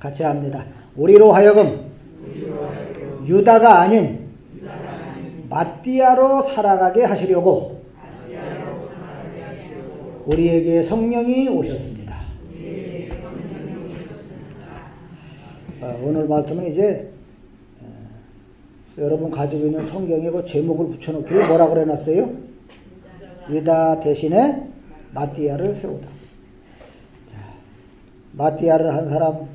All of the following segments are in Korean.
같이 합니다. 우리로 하여금 유다가 아닌 마띠아로 살아가게 하시려고 우리에게 성령이 오셨습니다. 오늘 말씀은 이제 여러분 가지고 있는 성경에 그 제목을 붙여놓기를 뭐라 그래놨어요? 유다 대신에 마띠아를 세우다. 마띠아를 한 사람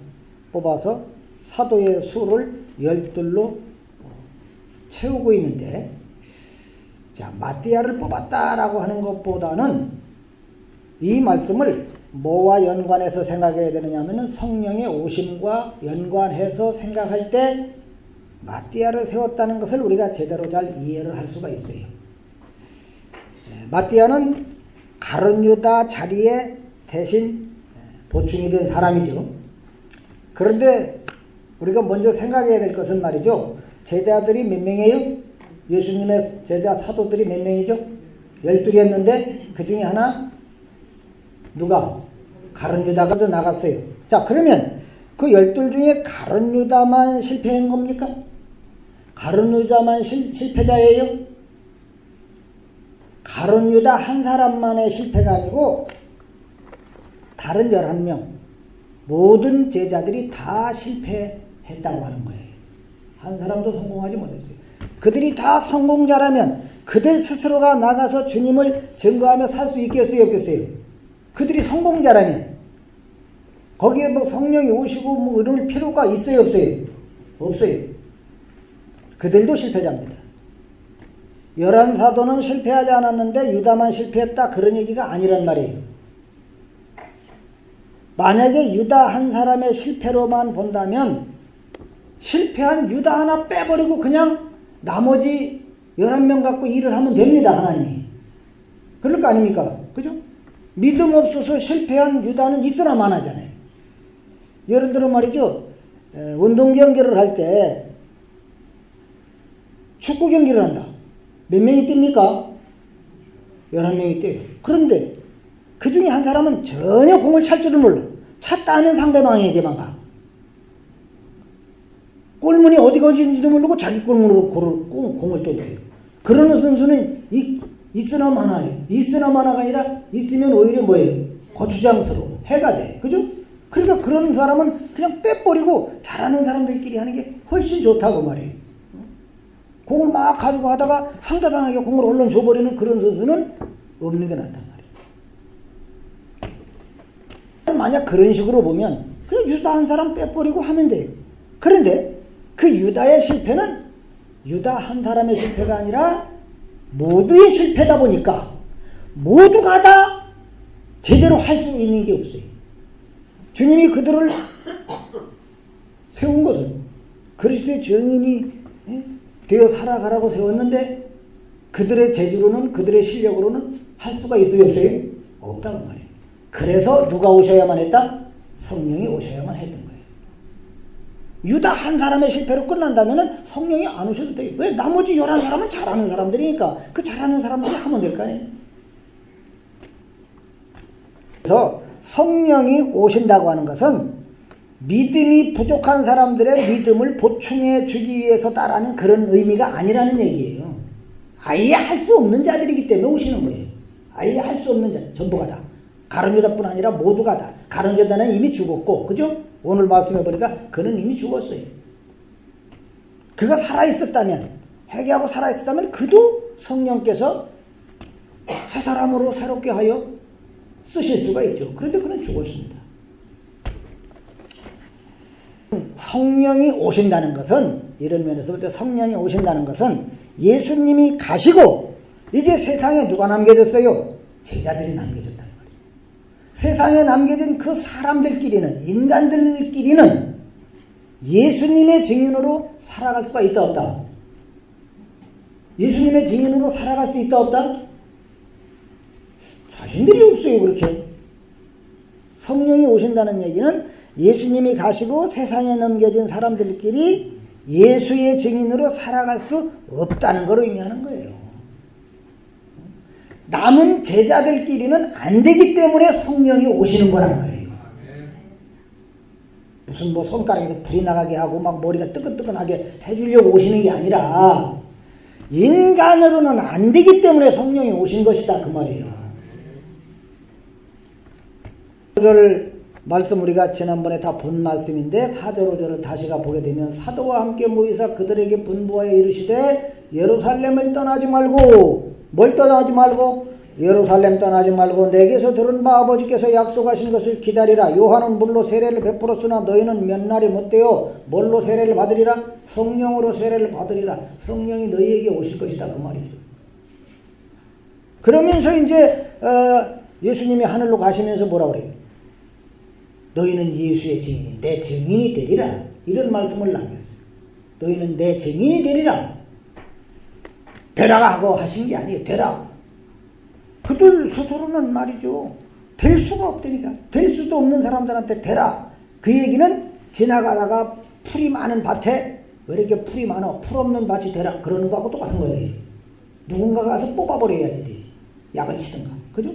뽑아서 사도의 수를 12로 채우고 있는데, 자, 마띠아를 뽑았다라고 하는 것보다는 이 말씀을 뭐와 연관해서 생각해야 되느냐 하면 성령의 오심과 연관해서 생각할 때 마띠아를 세웠다는 것을 우리가 제대로 잘 이해를 할 수가 있어요. 마띠아는 가룟 유다 자리에 대신 보충이 된 사람이죠. 그런데 우리가 먼저 생각해야 될 것은 말이죠. 제자들이 몇 명이에요? 예수님의 제자 사도들이 몇 명이죠? 12이었는데 그 중에 하나 누가? 가룟 유다가 나갔어요. 자, 그러면 그 12 중에 가룟 유다만 실패한 겁니까? 가룟 유다만 실패자예요? 가룟 유다 한 사람만의 실패가 아니고 다른 11명 모든 제자들이 다 실패했다고 하는 거예요. 한 사람도 성공하지 못했어요. 그들이 다 성공자라면 그들 스스로가 나가서 주님을 증거하며 살 수 있겠어요, 없겠어요? 그들이 성공자라면 거기에 뭐 성령이 오시고 뭐 이럴 필요가 있어요, 없어요? 없어요. 그들도 실패자입니다. 11사도는 실패하지 않았는데 유다만 실패했다, 그런 얘기가 아니란 말이에요. 만약에 유다 한 사람의 실패로만 본다면 실패한 유다 하나 빼버리고 그냥 나머지 11명 갖고 일을 하면 됩니다, 하나님이. 그럴 거 아닙니까? 그죠? 믿음 없어서 실패한 유다는 있으나 마나잖아요. 예를 들어 말이죠, 운동 경기를 할 때 축구 경기를 한다. 몇 명이 뜁니까? 11명이 뛰어요. 그런데 그 중에 한 사람은 전혀 공을 찰 줄을 몰라. 찼다는 상대방에게만 가. 골문이 어디가 어딘지도 모르고 자기 골문으로 공을 또 넣어요. 그러는 선수는 있으나 마나요. 있으나 마나가 아니라 있으면 오히려 뭐예요? 거추장스러워. 해가 돼. 그죠? 그러니까 그런 사람은 그냥 빼버리고 잘하는 사람들끼리 하는 게 훨씬 좋다고 말해요. 공을 막 가지고 하다가 상대방에게 공을 얼른 줘버리는 그런 선수는 없는 게 낫단 말이에요. 만약 그런 식으로 보면 그냥 유다 한 사람 빼버리고 하면 돼요. 그런데 그 유다의 실패는 유다 한 사람의 실패가 아니라 모두의 실패다 보니까 모두가 다 제대로 할 수 있는 게 없어요. 주님이 그들을 세운 것은 그리스도의 증인이 되어 살아가라고 세웠는데 그들의 재주로는, 그들의 실력으로는 할 수가 있어요, 없어요? 없다고 말이에요. 그래서 누가 오셔야만 했다? 성령이 오셔야만 했던 거예요. 유다 한 사람의 실패로 끝난다면 성령이 안 오셔도 돼요. 왜? 나머지 11사람은 잘하는 사람들이니까 그 잘하는 사람들이 하면 될 거 아니에요. 그래서 성령이 오신다고 하는 것은 믿음이 부족한 사람들의 믿음을 보충해 주기 위해서다라는 그런 의미가 아니라는 얘기예요. 아예 할 수 없는 자들이기 때문에 오시는 거예요. 아예 할 수 없는 자, 전부가 다. 가룟 유다뿐 아니라 모두가 다. 가룟 유다는 이미 죽었고, 그죠? 오늘 말씀해 보니까 그는 이미 죽었어요. 그가 살아있었다면, 회개하고 살아있었다면 그도 성령께서 새 사람으로 새롭게 하여 쓰실 수가 있죠. 그런데 그는 죽었습니다. 성령이 오신다는 것은, 이런 면에서 볼 때 성령이 오신다는 것은 예수님이 가시고 이제 세상에 누가 남겨졌어요? 제자들이 남겨졌다는 거예요. 세상에 남겨진 그 사람들끼리는, 인간들끼리는 예수님의 증인으로 살아갈 수가 있다 없다? 예수님의 증인으로 살아갈 수 있다 없다? 자신들이 없어요. 그렇게. 성령이 오신다는 얘기는 예수님이 가시고 세상에 남겨진 사람들끼리 예수의 증인으로 살아갈 수 없다는 걸 의미하는 거예요. 남은 제자들끼리는 안 되기 때문에 성령이 오시는 거란 말이에요. 무슨 뭐 손가락에서 불이 나가게 하고 막 머리가 뜨끈뜨끈하게 해주려고 오시는 게 아니라 인간으로는 안 되기 때문에 성령이 오신 것이다 그 말이에요. 그 말씀 우리가 지난번에 다 본 말씀인데 4절 5절을 다시가 보게 되면 사도와 함께 모이사 그들에게 분부하여 이르시되 예루살렘을 떠나지 말고 뭘 떠나지 말고 예루살렘 떠나지 말고 내게서 들은 바 아버지께서 약속하신 것을 기다리라. 요한은 물로 세례를 베풀었으나 너희는 몇 날이 못되어 뭘로 세례를 받으리라? 성령으로 세례를 받으리라. 성령이 너희에게 오실 것이다 그 말이죠. 그러면서 이제 예수님이 하늘로 가시면서 뭐라 그래요? 너희는 예수의 증인이 내 증인이 되리라. 이런 말씀을 남겼어요. 너희는 내 증인이 되리라. 되라가 하고 하신 게 아니에요. 되라. 그들 스스로는 말이죠. 될 수가 없다니까. 될 수도 없는 사람들한테 되라. 그 얘기는 지나가다가 풀이 많은 밭에 왜 이렇게 풀이 많아? 풀 없는 밭이 되라. 그러는 거하고 똑같은 거예요. 누군가가 가서 뽑아버려야지 되지. 약을 치든가. 그죠?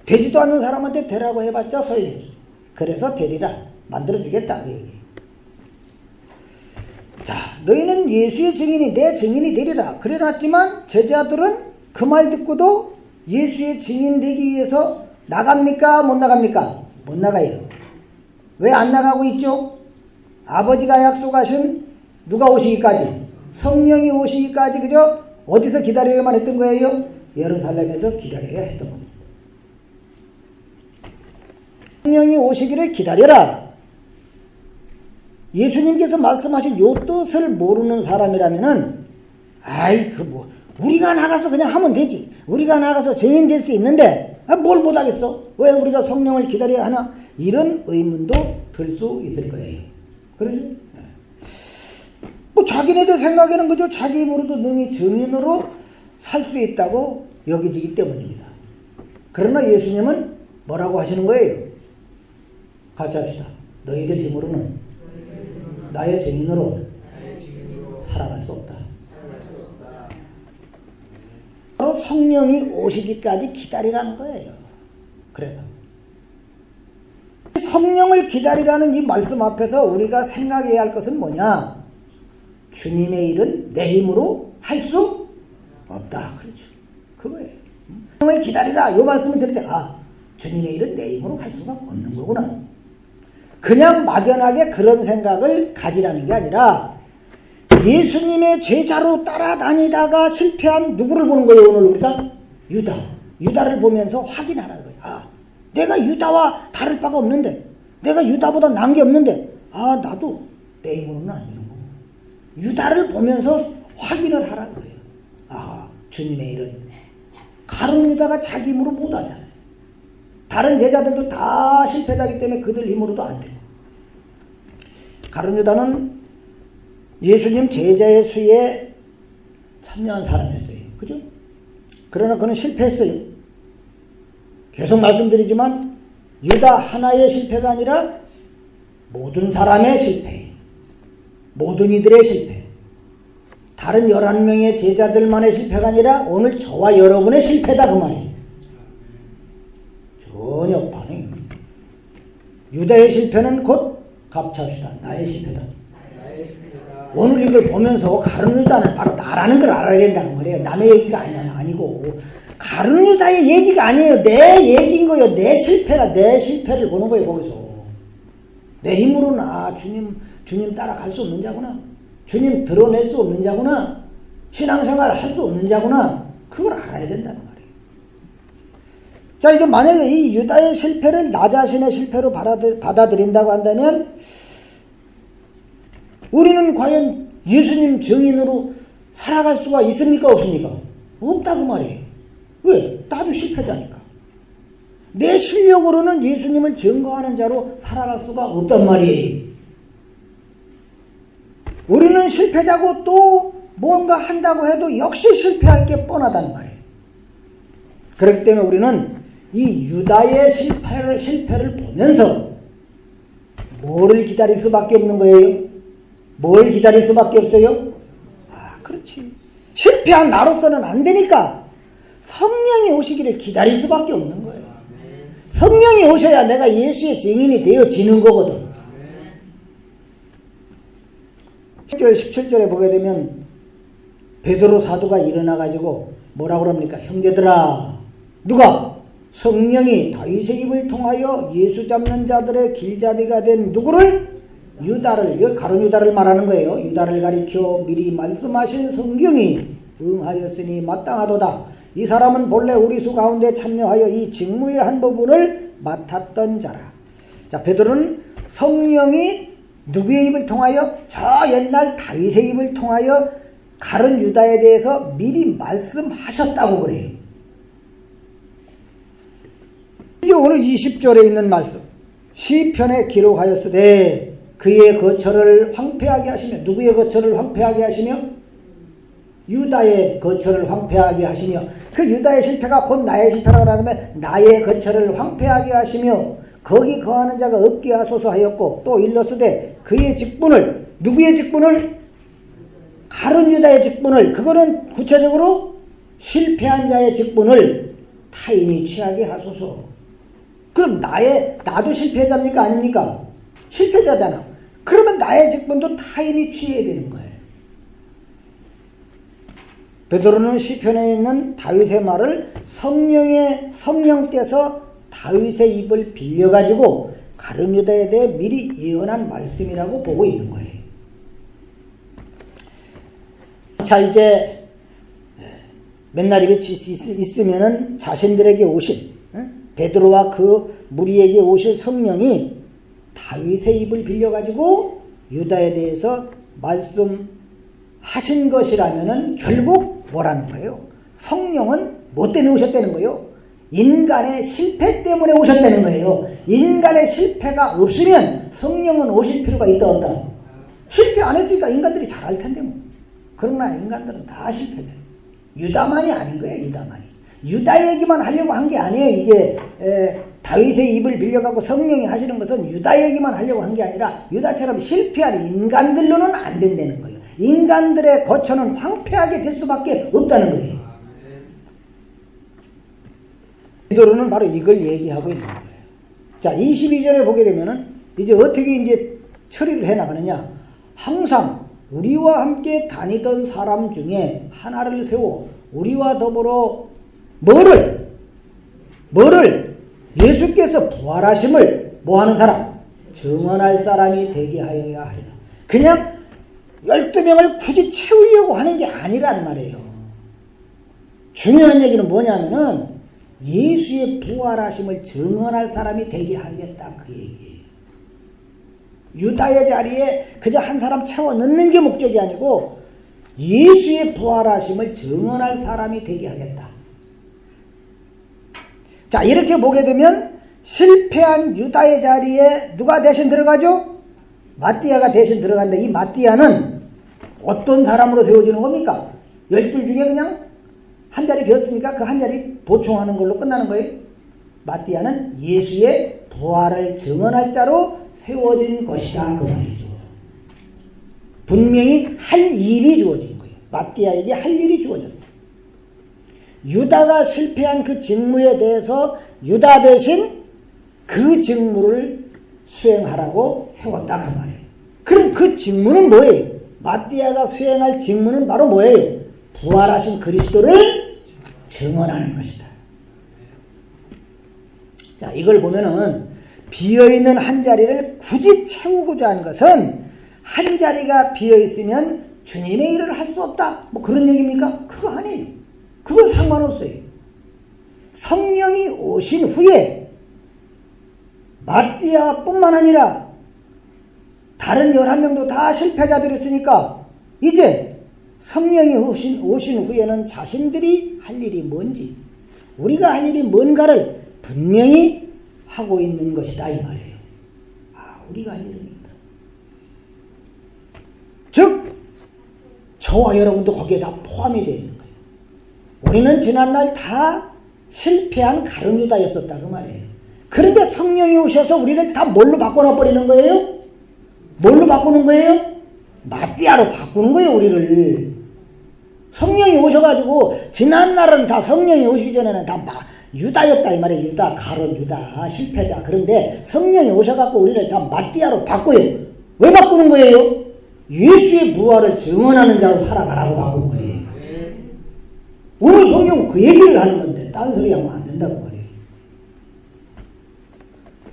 되지도 않는 사람한테 되라고 해봤자 소용이 없어. 그래서 되리라. 만들어주겠다. 그 얘기. 자, 너희는 예수의 증인이 내 증인이 되리라. 그래놨지만 제자들은 그 말 듣고도 예수의 증인 되기 위해서 나갑니까? 못 나갑니까? 못 나가요. 왜 안 나가고 있죠? 아버지가 약속하신 누가 오시기까지? 성령이 오시기까지 그저 어디서 기다려야만 했던 거예요? 예루살렘에서 기다려야 했던 겁니다. 성령이 오시기를 기다려라. 예수님께서 말씀하신 요 뜻을 모르는 사람이라면은 아이 그 뭐 우리가 나가서 그냥 하면 되지. 우리가 나가서 죄인 될 수 있는데 뭘 못하겠어? 왜 우리가 성령을 기다려야 하나? 이런 의문도 들 수 있을 거예요. 그러죠? 뭐 자기네들 생각에는 그저 자기 힘으로도 능히 증인으로 살 수 있다고 여기지기 때문입니다. 그러나 예수님은 뭐라고 하시는 거예요? 같이 합시다. 너희들 힘으로는 나의 증인으로 살아갈 수 없다. 바로 성령이 오시기까지 기다리라는 거예요. 그래서 성령을 기다리라는 이 말씀 앞에서 우리가 생각해야 할 것은 뭐냐? 주님의 일은 내 힘으로 할 수 없다. 그렇죠. 그거예요. 성령을 기다리라. 이 말씀을 들을 때 주님의 일은 내 힘으로 할 수가 없는 거구나. 그냥 막연하게 그런 생각을 가지라는 게 아니라 예수님의 제자로 따라다니다가 실패한 누구를 보는 거예요? 오늘 우리가? 유다를 보면서 확인하라는 거예요. 내가 유다와 다를 바가 없는데, 내가 유다보다 나은 게 없는데, 나도 내 힘으로는 안 되는 거고. 유다를 보면서 확인을 하라는 거예요. 주님의 일은 가룟 유다가 자기 힘으로 못 하잖아요. 다른 제자들도 다 실패자이기 때문에 그들 힘으로도 안 돼요. 가룟 유다는 예수님 제자의 수에 참여한 사람이었어요. 그죠? 그러나 그는 실패했어요. 계속 말씀드리지만 유다 하나의 실패가 아니라 모든 사람의 실패, 모든 이들의 실패, 다른 11명의 제자들만의 실패가 아니라 오늘 저와 여러분의 실패다 그 말이에요. 전혀 반응이 없습니다. 유다의 실패는 곧 갑차시다. 나의 실패다. 오늘 이걸 보면서 가룟 유다는 바로 나라는 걸 알아야 된다는 거예요. 남의 얘기가 아니고 가룟 유다의 얘기가 아니에요. 내 얘기인 거예요. 내 실패를 보는 거예요. 거기서 내 힘으로는 주님 따라갈 수 없는 자구나. 주님 드러낼 수 없는 자구나. 신앙생활 할 수 없는 자구나. 그걸 알아야 된다는 거예요. 자, 이제 만약에 이 유다의 실패를 나 자신의 실패로 받아들인다고 한다면 우리는 과연 예수님 증인으로 살아갈 수가 있습니까? 없습니까? 없다고 말이에요. 왜? 나도 실패자니까. 내 실력으로는 예수님을 증거하는 자로 살아갈 수가 없단 말이에요. 우리는 실패자고 또 뭔가 한다고 해도 역시 실패할 게 뻔하단 말이에요. 그렇기 때문에 우리는 이 유다의 실패를 보면서 뭐를 기다릴 수밖에 없는 거예요? 뭘 기다릴 수밖에 없어요? 그렇지. 실패한 나로서는 안 되니까 성령이 오시기를 기다릴 수밖에 없는 거예요. 성령이 오셔야 내가 예수의 증인이 되어지는 거거든. 16절 17절에 보게 되면 베드로 사도가 일어나 가지고 뭐라고 합니까? 형제들아, 누가? 성령이 다윗의 입을 통하여 예수 잡는 자들의 길잡이가 된 누구를? 유다를, 여기 가룟 유다를 말하는 거예요. 유다를 가리켜 미리 말씀하신 성경이 응하였으니 마땅하도다. 이 사람은 본래 우리 수 가운데 참여하여 이 직무의 한 부분을 맡았던 자라. 자, 베드로는 성령이 누구의 입을 통하여? 저 옛날 다윗의 입을 통하여 가룟 유다에 대해서 미리 말씀하셨다고 그래요. 이제 오늘 20절에 있는 말씀, 시편에 기록하였으되 그의 거처를 황폐하게 하시며, 누구의 거처를 황폐하게 하시며? 유다의 거처를 황폐하게 하시며, 그 유다의 실패가 곧 나의 실패라고 하면 나의 거처를 황폐하게 하시며 거기 거하는 자가 없게 하소서 하였고, 또 일렀으되 그의 직분을, 누구의 직분을? 가룟 유다의 직분을, 그거는 구체적으로 실패한 자의 직분을 타인이 취하게 하소서. 그럼 나도 실패자입니까? 아닙니까? 실패자잖아. 그러면 나의 직분도 타인이 취해야 되는 거예요. 베드로는 시편에 있는 다윗의 말을 성령께서 다윗의 입을 빌려가지고 가룟 유다에 대해 미리 예언한 말씀이라고 보고 있는 거예요. 자, 이제 맨날 입에 있으면은 자신들에게 오실, 베드로와 그 무리에게 오실 성령이 다윗의 입을 빌려가지고 유다에 대해서 말씀하신 것이라면은 결국 뭐라는 거예요? 성령은 뭐 때문에 오셨다는 거예요? 인간의 실패 때문에 오셨다는 거예요. 인간의 실패가 없으면 성령은 오실 필요가 있다 없다? 실패 안 했으니까 인간들이 잘할 텐데 뭐. 그러나 인간들은 다 실패자예요. 유다만이 아닌 거예요. 유다 얘기만 하려고 한 게 아니에요. 이게 다윗의 입을 빌려가고 성령이 하시는 것은 유다 얘기만 하려고 한 게 아니라 유다처럼 실패한 인간들로는 안 된다는 거예요. 인간들의 거처는 황폐하게 될 수밖에 없다는 거예요. 베드로는 바로 이걸 얘기하고 있는 거예요. 자, 22절에 보게 되면은 이제 어떻게 이제 처리를 해 나가느냐? 항상 우리와 함께 다니던 사람 중에 하나를 세워 우리와 더불어 뭐를 예수께서 부활하심을 뭐하는 사람? 증언할 사람이 되게 하여야 하리라. 그냥 12명을 굳이 채우려고 하는 게 아니란 말이에요. 중요한 얘기는 뭐냐면은 예수의 부활하심을 증언할 사람이 되게 하겠다, 그 얘기예요. 유다의 자리에 그저 한 사람 채워 넣는 게 목적이 아니고 예수의 부활하심을 증언할 사람이 되게 하겠다. 자, 이렇게 보게 되면 실패한 유다의 자리에 누가 대신 들어가죠? 마띠아가 대신 들어간다. 이 마띠아는 어떤 사람으로 세워지는 겁니까? 12 중에 그냥 한 자리 비었으니까 그 한 자리 보충하는 걸로 끝나는 거예요. 마띠아는 예수의 부활을 증언할 자로 세워진 것이다, 그 말이죠. 분명히 할 일이 주어진 거예요. 마띠아에게 할 일이 주어졌어요. 유다가 실패한 그 직무에 대해서 유다 대신 그 직무를 수행하라고 세웠다, 그 말이에요. 그럼 그 직무는 뭐예요? 마띠아가 수행할 직무는 바로 뭐예요? 부활하신 그리스도를 증언하는 것이다. 자, 이걸 보면은 비어있는 한 자리를 굳이 채우고자 하는 것은 한 자리가 비어있으면 주님의 일을 할 수 없다, 뭐 그런 얘기입니까? 그거 아니에요. 그건 상관없어요. 성령이 오신 후에 마띠아뿐만 아니라 다른 11명도 다 실패자들이었으니까 이제 성령이 오신 후에는 자신들이 할 일이 뭔지, 우리가 할 일이 뭔가를 분명히 하고 있는 것이다, 이 말이에요. 아, 우리가 할 일은 있다. 즉 저와 여러분도 거기에 다 포함이 되어 있는 거예요. 우리는 지난날 다 실패한 가룟 유다였었다, 그 말이에요. 그런데 성령이 오셔서 우리를 다 뭘로 바꿔놔 버리는 거예요? 뭘로 바꾸는 거예요? 마띠아로 바꾸는 거예요, 우리를. 성령이 오셔가지고 지난날은 다 성령이 오시기 전에는 다 유다였다, 이 말이에요. 유다, 가룟 유다, 실패자. 그런데 성령이 오셔갖고 우리를 다 마띠아로 바꿔요. 왜 바꾸는 거예요? 예수의 부활을 증언하는 자로 살아가라고 나온 거예요. 오늘 성경은 그 얘기를 하는 건데 딴소리 하면 안 된다고 말이에요.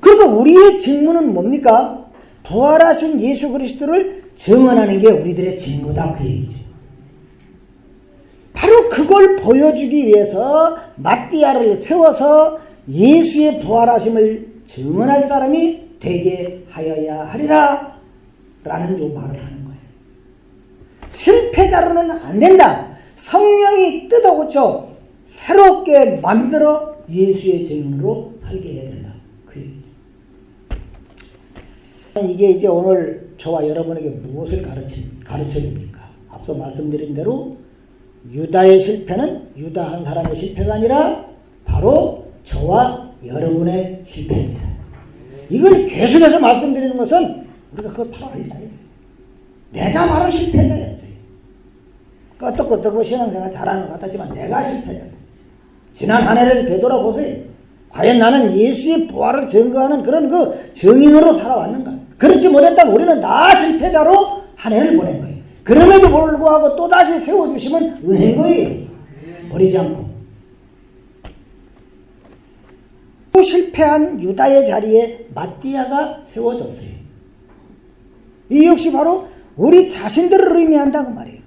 그러니까 우리의 직무는 뭡니까? 부활하신 예수 그리스도를 증언하는 게 우리들의 직무다 그 얘기죠. 바로 그걸 보여주기 위해서 마띠아를 세워서 예수의 부활하심을 증언할 사람이 되게 하여야 하리라 라는 요 말을 하는 거예요. 실패자로는 안 된다. 성령이 뜯어고쳐 새롭게 만들어 예수의 증인으로 살게 해야 된다. 그 얘기죠. 이게 이제 오늘 저와 여러분에게 무엇을 가르쳐줍니까? 앞서 말씀드린 대로 유다의 실패는 유다 한 사람의 실패가 아니라 바로 저와 여러분의 실패입니다. 이걸 계속해서 말씀드리는 것은 우리가 그걸 바로 알자. 내가 바로 실패자였어요. 끄떡끄떡 신앙생활 잘하는 것 같았지만 내가 실패자다. 지난 한 해를 되돌아보세요. 과연 나는 예수의 부활을 증거하는 그런 그 증인으로 살아왔는가? 그렇지 못했다면 우리는 다 실패자로 한 해를 보낸 거예요. 그럼에도 불구하고 또다시 세워주시면 은혜인 거예요. 버리지 않고. 또 실패한 유다의 자리에 마띠아가 세워졌어요. 이 역시 바로 우리 자신들을 의미한다고 말이에요.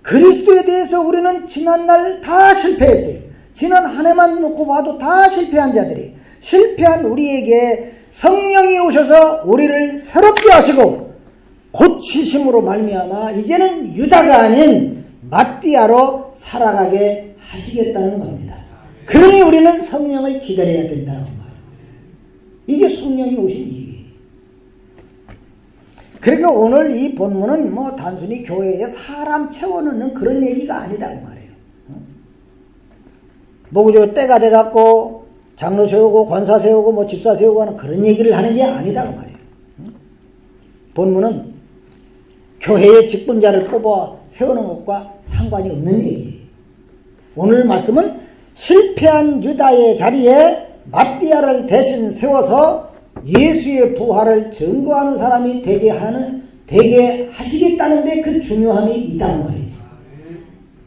그리스도에 대해서 우리는 지난날 다 실패했어요. 지난 한 해만 놓고 봐도 다 실패한 자들이 실패한 우리에게 성령이 오셔서 우리를 새롭게 하시고 고치심으로 말미암아 이제는 유다가 아닌 마띠아로 살아가게 하시겠다는 겁니다. 그러니 우리는 성령을 기다려야 된다는 말이에요. 이게 성령이 오신 이유예요. 그러니까 오늘 이 본문은 뭐 단순히 교회에 사람 채워넣는 그런 얘기가 아니다고 말이에요. 뭐 그저 때가 돼갖고 장로 세우고 권사 세우고 뭐 집사 세우고 하는 그런 얘기를 하는 게 아니다고 말이에요. 본문은 교회의 직분자를 뽑아 세우는 것과 상관이 없는 얘기예요. 오늘 말씀은 실패한 유다의 자리에 마띠아를 대신 세워서 예수의 부활을 증거하는 사람이 되게 하시겠다는데 그 중요함이 있다는 말이죠.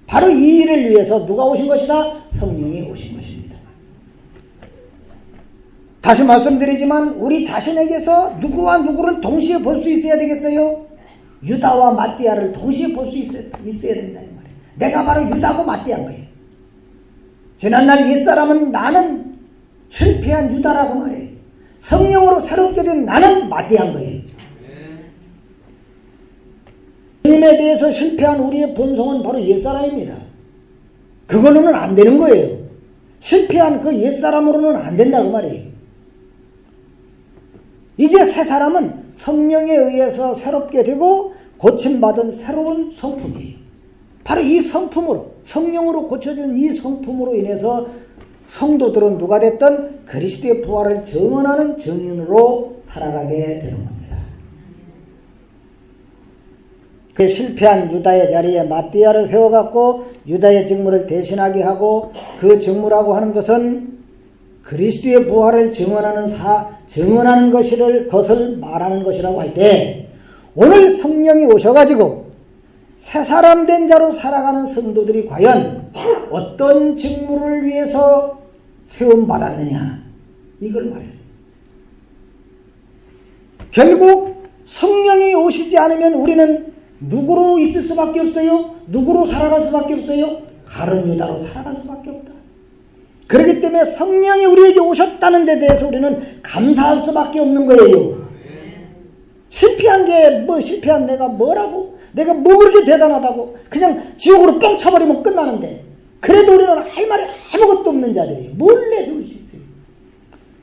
바로 이 일을 위해서 누가 오신 것이다? 성령이 오신 것입니다. 다시 말씀드리지만 우리 자신에게서 누구와 누구를 동시에 볼 수 있어야 되겠어요? 유다와 마띠아를 동시에 볼 수 있어야 된다는 말이에요. 내가 바로 유다고 마띠아인 거예요. 지난날 옛사람은 나는 실패한 유다라고 말해요. 성령으로 새롭게 된 나는 마띠아인 거예요. 주님에 대해서 실패한 우리의 본성은 바로 옛사람입니다. 그걸로는 안 되는 거예요. 실패한 그 옛사람으로는 안 된다고 말이에요. 이제 새 사람은 성령에 의해서 새롭게 되고 고침받은 새로운 성품이에요. 바로 이 성품으로 성령으로 고쳐진 이 성품으로 인해서 성도들은 누가 됐든 그리스도의 부활을 증언하는 증인으로 살아가게 되는 겁니다. 그 실패한 유다의 자리에 마띠아를 세워갖고 유다의 직무를 대신하게 하고 그 직무라고 하는 것은 그리스도의 부활을 증언하는 것을 말하는 것이라고 할 때 오늘 성령이 오셔가지고 새 사람 된 자로 살아가는 성도들이 과연 어떤 직무를 위해서 세움받았느냐 이걸 말해요. 결국 성령이 오시지 않으면 우리는 누구로 있을 수밖에 없어요? 누구로 살아갈 수밖에 없어요? 가룟 유다로 살아갈 수밖에 없다. 그렇기 때문에 성령이 우리에게 오셨다는 데 대해서 우리는 감사할 수밖에 없는 거예요. 실패한 게 뭐 실패한 내가 뭐라고? 내가 뭐 그렇게 대단하다고? 그냥 지옥으로 뻥 쳐버리면 끝나는데 그래도 우리는 할 말이 아무것도 없는 자들이에요. 뭘 내줄 수 있어요.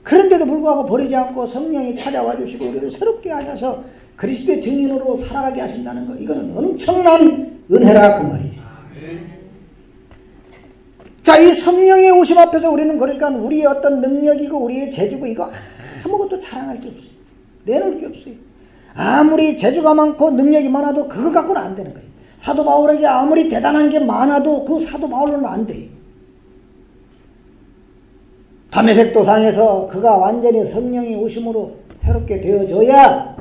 그런데도 불구하고 버리지 않고 성령이 찾아와 주시고 우리를 새롭게 하셔서 그리스도의 증인으로 살아가게 하신다는 거 이거는 엄청난 은혜라 그 말이죠. 자, 이 성령의 오심 앞에서 우리는 그러니까 우리의 어떤 능력이고 우리의 재주고 이거 아무것도 자랑할 게 없어요. 내놓을 게 없어요. 아무리 재주가 많고 능력이 많아도 그거 갖고는 안 되는 거예요. 사도 바울에게 아무리 대단한 게 많아도 그 사도 바울로는 안 돼요. 다메섹 도상에서 그가 완전히 성령이 오심으로 새롭게 되어져야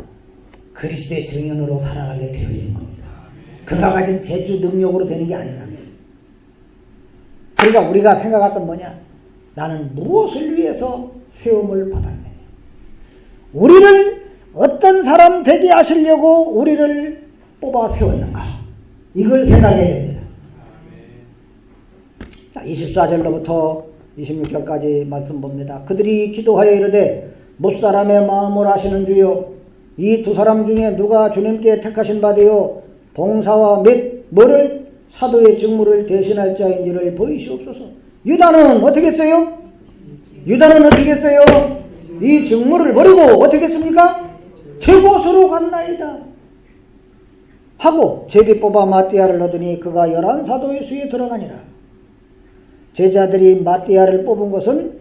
그리스도의 증인으로 살아가게 되어지는 겁니다. 그가 가진 재주 능력으로 되는 게 아니라. 그러니까 우리가 생각할 건 뭐냐? 나는 무엇을 위해서 세움을 받았느냐? 우리를 어떤 사람 되게 하시려고 우리를 뽑아 세웠는가? 이걸 생각해야 됩니다. 자, 24절로부터 26절까지 말씀 봅니다. 그들이 기도하여 이르되 못사람의 마음을 아시는 주여, 이 두 사람 중에 누가 주님께 택하신 바 되어 봉사와 및 뭐를 사도의 직무를 대신할 자인지를 보이시옵소서. 유다는 어떻게 했어요? 유다는 어떻게 했어요? 이 직무를 버리고 어떻게 했습니까? 제 곳으로 갔나이다 하고 제비 뽑아 마띠아를 얻으니 그가 11사도의 수에 들어가니라. 제자들이 마띠아를 뽑은 것은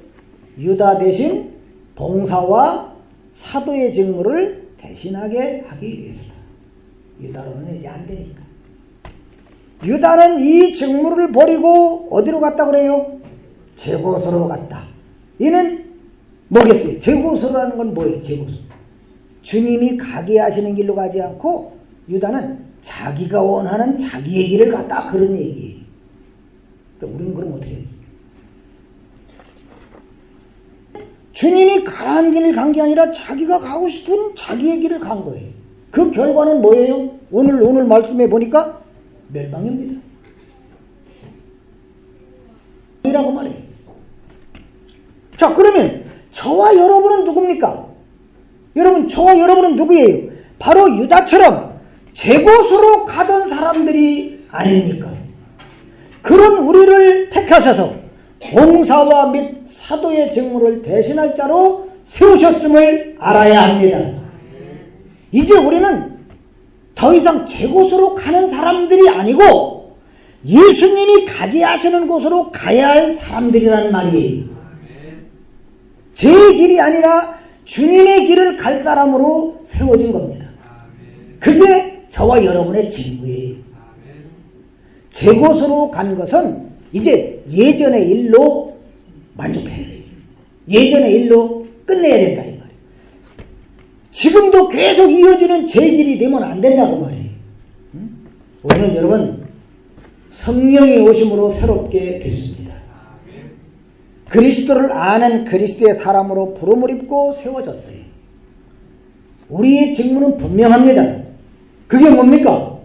유다 대신 봉사와 사도의 직무를 대신하게 하기 위해서다. 유다로는 이제 안 되니까. 유다는 이 직무를 버리고 어디로 갔다 그래요? 제 곳으로 갔다. 이는 뭐겠어요? 제 곳으로 하는 건 뭐예요? 제 곳으로. 주님이 가게 하시는 길로 가지 않고 유다는 자기가 원하는 자기의 길을 갔다, 그런 얘기예요. 우리는 그럼 어떻게 해요? 주님이 가라는 길을 간 게 아니라 자기가 가고 싶은 자기의 길을 간 거예요. 그 결과는 뭐예요? 오늘 말씀해 보니까 멸망입니다. 이라고 말해요. 자, 그러면 저와 여러분은 누굽니까? 여러분, 저와 여러분은 누구예요? 바로 유다처럼 제 곳으로 가던 사람들이 아닙니까? 그런 우리를 택하셔서 봉사와 및 사도의 직무를 대신할 자로 세우셨음을 알아야 합니다. 이제 우리는 더 이상 제 곳으로 가는 사람들이 아니고 예수님이 가게 하시는 곳으로 가야 할 사람들이란 말이에요. 제 길이 아니라 주님의 길을 갈 사람으로 세워진 겁니다. 그게 저와 여러분의 직무예요. 제 곳으로 간 것은 이제 예전의 일로 만족해야 돼요. 예전의 일로 끝내야 된다 이 말이에요. 지금도 계속 이어지는 제 길이 되면 안 된다고 말이에요. 우리는 여러분 성령이 오심으로 새롭게 됐습니다. 그리스도를 아는 그리스도의 사람으로 부름을 입고 세워졌어요. 우리의 직무는 분명합니다. 그게 뭡니까?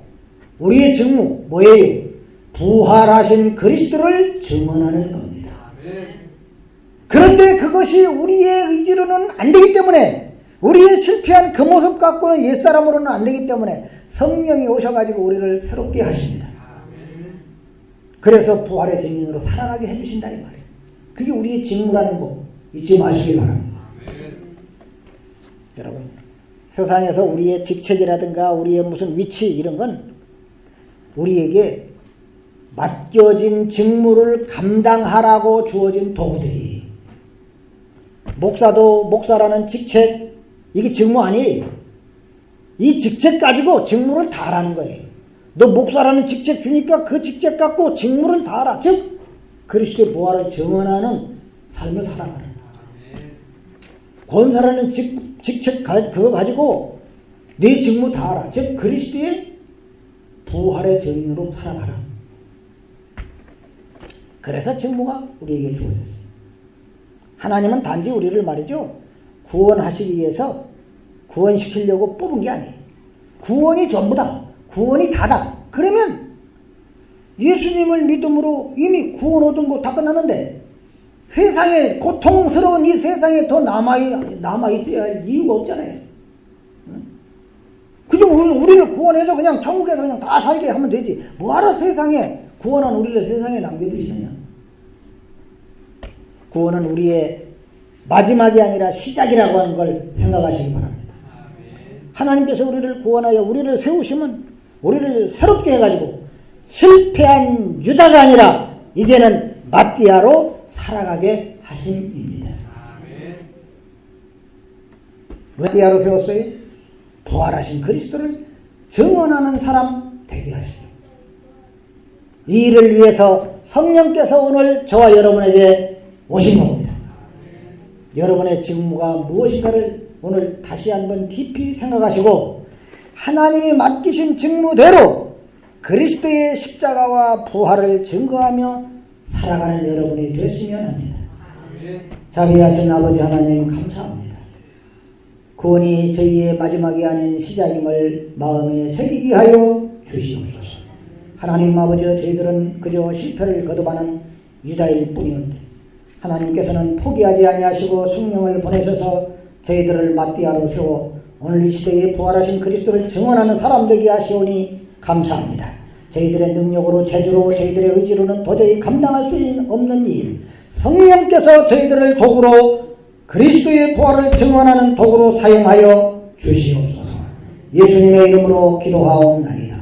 우리의 직무 뭐예요? 부활하신 그리스도를 증언하는 겁니다. 그런데 그것이 우리의 의지로는 안 되기 때문에, 우리의 실패한 그 모습 갖고는 옛사람으로는 안 되기 때문에 성령이 오셔가지고 우리를 새롭게 하십니다. 그래서 부활의 증인으로 살아가게 해주신다 이 말이에요. 그게 우리의 직무라는 거 잊지 마시길 바랍니다. 여러분, 세상에서 우리의 직책이라든가 우리의 무슨 위치 이런 건 우리에게 맡겨진 직무를 감당하라고 주어진 도구들이. 목사도 목사라는 직책, 이게 직무 아니에요. 이 직책 가지고 직무를 다하라는 거예요. 너 목사라는 직책 주니까 그 직책 갖고 직무를 다하라. 즉 그리스도의 부활을 증언하는 삶을 살아가라. 권사라는 직책 그거 가지고 네 직무 다하라. 즉 그리스도의 부활의 증인으로 살아가라. 그래서 직무가 우리에게 주어졌어요. 하나님은 단지 우리를 말이죠, 구원하시기 위해서 구원시키려고 뽑은 게 아니에요. 구원이 전부다. 구원이 다다. 그러면 예수님을 믿음으로 이미 구원 얻은 거 다 끝났는데 세상에 고통스러운 이 세상에 더 남아있어야 할 이유가 없잖아요. 그냥 우리를 구원해서 그냥 천국에서 그냥 다 살게 하면 되지. 뭐하러 세상에 구원한 우리를 세상에 남겨두시느냐. 구원은 우리의 마지막이 아니라 시작이라고 하는 걸 생각하시기 바랍니다. 하나님께서 우리를 구원하여 우리를 세우시면 우리를 새롭게 해가지고 실패한 유다가 아니라 이제는 마띠아로 살아가게 하심입니다. 왜 마띠아로 세웠어요? 부활하신 그리스도를 증언하는 사람 되게 하시고, 이 일을 위해서 성령께서 오늘 저와 여러분에게 오신 겁니다. 여러분의 직무가 무엇인가를 오늘 다시 한번 깊이 생각하시고 하나님이 맡기신 직무대로 그리스도의 십자가와 부활을 증거하며 살아가는 여러분이 되시면 합니다. 자비하신 아버지 하나님 감사합니다. 구원이 저희의 마지막이 아닌 시작임을 마음에 새기게 하여 주시옵소서. 하나님 아버지, 저희들은 그저 실패를 거듭하는 유다일 뿐이었는데 하나님께서는 포기하지 아니하시고 성령을 보내셔서 저희들을 마띠아로 세워 오늘 이 시대에 부활하신 그리스도를 증언하는 사람 되게 하시오니 감사합니다. 저희들의 능력으로, 재주로, 저희들의 의지로는 도저히 감당할 수 없는 일, 성령께서 저희들을 도구로, 그리스도의 부활을 증언하는 도구로 사용하여 주시옵소서. 예수님의 이름으로 기도하옵나이다.